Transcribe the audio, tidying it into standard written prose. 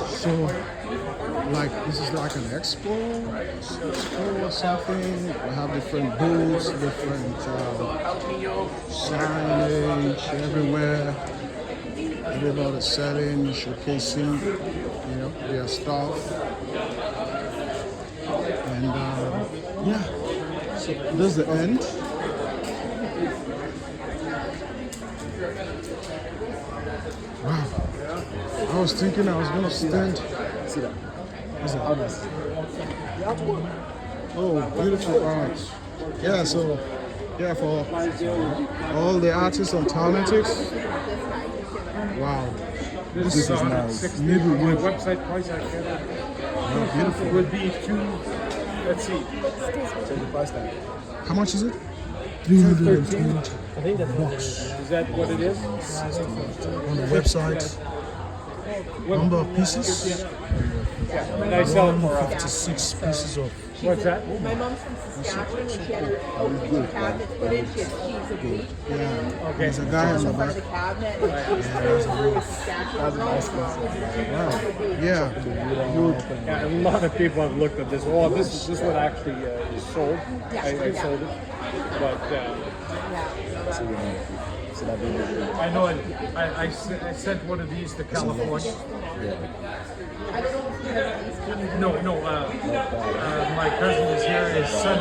So, like, this is like an expo or something. We have different booths, different signage everywhere. Everybody's selling, showcasing, their stuff. And yeah, so this is the end. Wow. I was thinking I was gonna stand. See that? What's that? How nice. Oh, beautiful art. Yeah, so for all the artists and talentics. Wow. This is nice. Maybe My with website price, I can't. beautiful. It would be let's see. Check the price tag. How much is it? 320 I think that's bucks Is that what it is? on the website. Number of pieces? And I sell it for 56 pieces of. what's that? My mom's from Saskatchewan and she had her old kitchen cabinet put in. She had keys of wheat. Yeah. There's a guy on the Part back. of the cabinet. And she was through Saskatchewan. Wow. Yeah. Yeah, a lot of people have looked at this. Oh, this one actually is sold. I sold it, but So that video. I know it. I sent one of these to California. Yeah. No, my cousin is here. His son.